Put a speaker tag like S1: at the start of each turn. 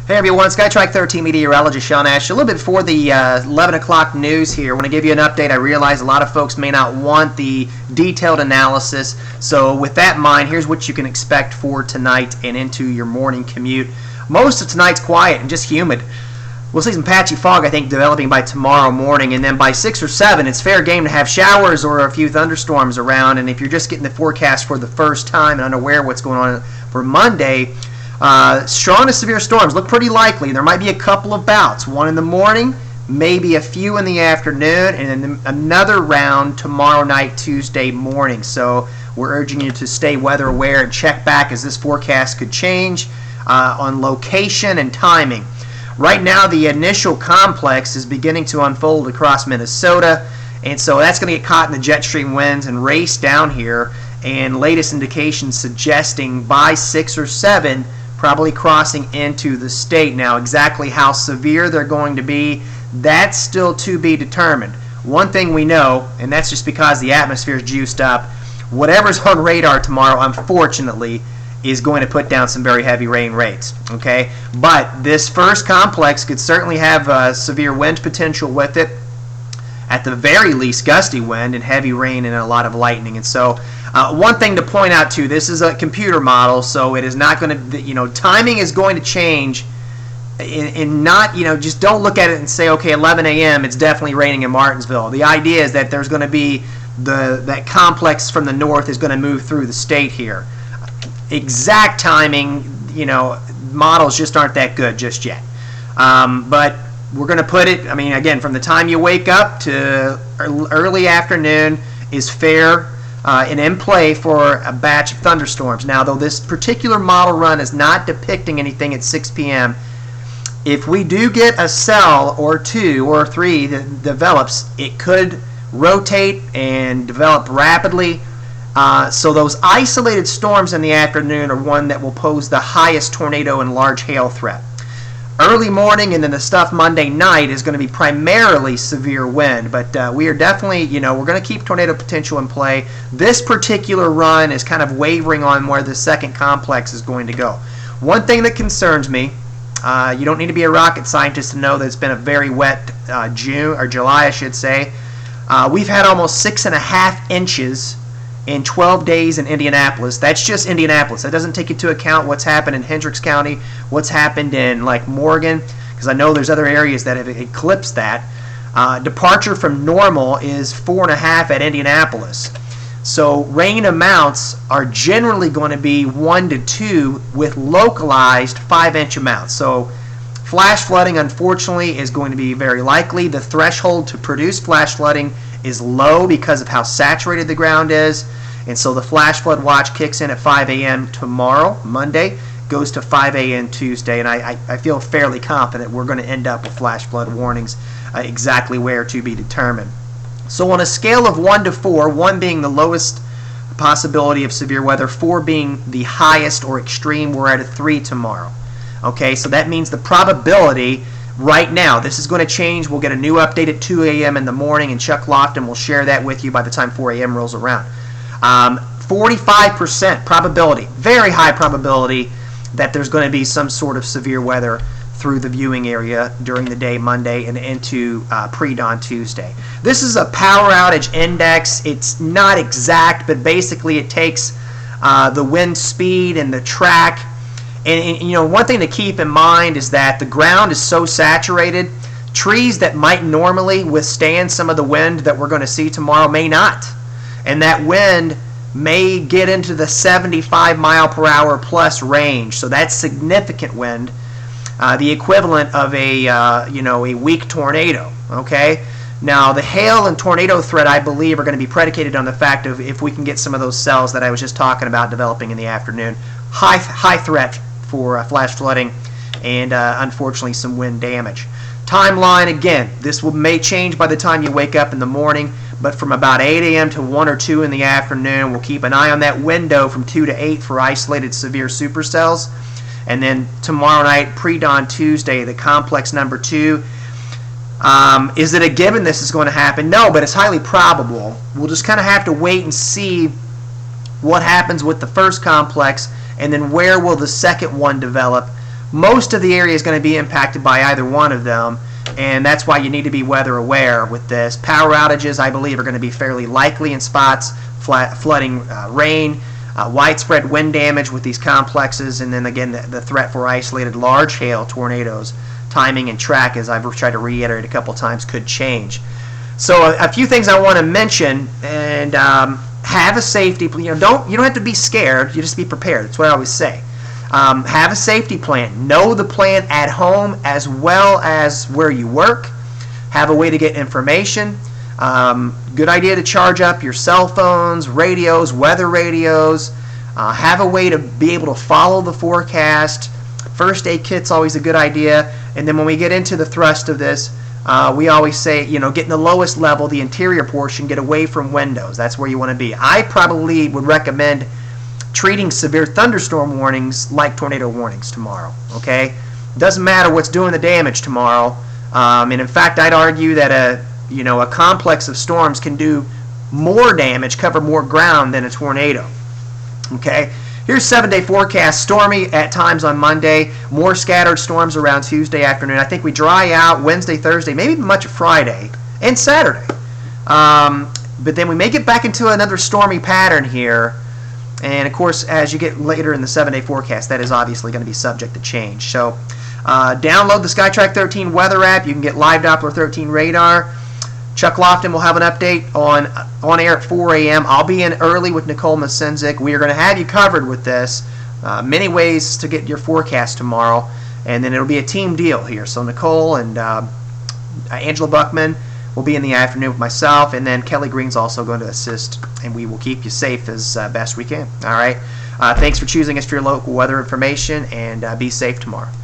S1: Hey everyone, SkyTrack 13 meteorologist Sean Ash. A little bit before the 11 o'clock news here, I want to give you an update. I realize a lot of folks may not want the detailed analysis, so with that in mind, here's what you can expect for tonight and into your morning commute. Most of tonight's quiet and just humid. We'll see some patchy fog, I think, developing by tomorrow morning, and then by 6 or 7, it's fair game to have showers or a few thunderstorms around, and if you're just getting the forecast for the first time and unaware what's going on for Monday, strong to severe storms look pretty likely. There might be a couple of bouts, one in the morning, maybe a few in the afternoon, and then another round tomorrow night, Tuesday morning. So we're urging you to stay weather aware and check back as this forecast could change on location and timing. Right now, the initial complex is beginning to unfold across Minnesota, and so that's going to get caught in the jet stream winds and race down here, and latest indications suggesting by 6 or 7, probably crossing into the state. Now, exactly how severe they're going to be, that's still to be determined. One thing we know, and that's just because the atmosphere is juiced up, whatever's on radar tomorrow, unfortunately, is going to put down some very heavy rain rates. Okay, but this first complex could certainly have severe wind potential with it. At the very least, gusty wind and heavy rain and a lot of lightning. And so, one thing to point out too, this is a computer model, so it is not going to, timing is going to change. And not, just don't look at it and say, okay, 11 a.m. it's definitely raining in Martinsville. The idea is that there's going to be that complex from the north is going to move through the state here. Exact timing, models just aren't that good just yet. But we're going to put it, again, from the time you wake up to early afternoon is fair and in play for a batch of thunderstorms. Now, though this particular model run is not depicting anything at 6 p.m., if we do get a cell or 2 or 3 that develops, it could rotate and develop rapidly. So those isolated storms in the afternoon are one that will pose the highest tornado and large hail threat. Early morning and then the stuff Monday night is going to be primarily severe wind, but we are definitely, we're going to keep tornado potential in play. This particular run is kind of wavering on where the second complex is going to go. One thing that concerns me, you don't need to be a rocket scientist to know that it's been a very wet June, or July I should say. We've had almost 6.5 inches in 12 days in Indianapolis. That's just Indianapolis. That doesn't take into account what's happened in Hendricks County, what's happened in like Morgan, because I know there's other areas that have eclipsed that. Departure from normal is 4.5 at Indianapolis. So rain amounts are generally going to be 1 to 2 with localized 5-inch amounts. So flash flooding, unfortunately, is going to be very likely. The threshold to produce flash flooding is low because of how saturated the ground is, and so the flash flood watch kicks in at 5 a.m. tomorrow, Monday, goes to 5 a.m. Tuesday, and I feel fairly confident we're going to end up with flash flood warnings, exactly where to be determined. So on a scale of 1 to 4, 1 being the lowest possibility of severe weather, 4 being the highest or extreme, we're at a 3 tomorrow. Okay, so that means the probability right now, this is going to change. We'll get a new update at 2 a.m. in the morning, and Chuck Lofton will share that with you by the time 4 a.m. rolls around. 45% probability, very high probability that there's going to be some sort of severe weather through the viewing area during the day Monday and into pre-dawn Tuesday. This is a power outage index. It's not exact, but basically it takes the wind speed and the track. And one thing to keep in mind is that the ground is so saturated, trees that might normally withstand some of the wind that we're going to see tomorrow may not. And that wind may get into the 75 mile per hour plus range. So that's significant wind, the equivalent of a weak tornado. Okay. Now the hail and tornado threat, I believe, are going to be predicated on the fact of if we can get some of those cells that I was just talking about developing in the afternoon. High threat for flash flooding and unfortunately some wind damage. Timeline, again, this may change by the time you wake up in the morning, but from about 8 a.m. to 1 or 2 in the afternoon, we'll keep an eye on that window from 2 to 8 for isolated severe supercells. And then tomorrow night, pre-dawn Tuesday, the complex number 2. Is it a given this is going to happen? No, but it's highly probable. We'll just kind of have to wait and see what happens with the first complex, and then where will the second one develop most of the area is going to be impacted by either one of them, and that's why you need to be weather aware with this. Power outages, I believe, are going to be fairly likely in spots, flooding, rain, widespread wind damage with these complexes, and then again the threat for isolated large hail tornadoes. Timing and track, as I've tried to reiterate a couple times, could change. So a few things I want to mention, and have a safety. You don't have to be scared. You just be prepared. That's what I always say. Have a safety plan. Know the plan at home as well as where you work. Have a way to get information. Good idea to charge up your cell phones, radios, weather radios. Have a way to be able to follow the forecast. First aid kit's always a good idea. And then when we get into the thrust of this, we always say, get in the lowest level, the interior portion, get away from windows. That's where you want to be. I probably would recommend treating severe thunderstorm warnings like tornado warnings tomorrow. Okay, doesn't matter what's doing the damage tomorrow. And in fact, I'd argue that a complex of storms can do more damage, cover more ground than a tornado. Okay. Here's 7-day forecast. Stormy at times on Monday. More scattered storms around Tuesday afternoon. I think we dry out Wednesday, Thursday, maybe even much of Friday and Saturday. But then we may get back into another stormy pattern here. And of course, as you get later in the 7-day forecast, that is obviously going to be subject to change. So download the SkyTrack 13 weather app. You can get live Doppler 13 radar. Chuck Lofton will have an update on air at 4 a.m. I'll be in early with Nicole Masinzik. We are going to have you covered with this. Many ways to get your forecast tomorrow. And then it'll be a team deal here. So Nicole and Angela Buckman will be in the afternoon with myself. And then Kelly Green's also going to assist. And we will keep you safe as best we can. All right. Thanks for choosing us for your local weather information. And be safe tomorrow.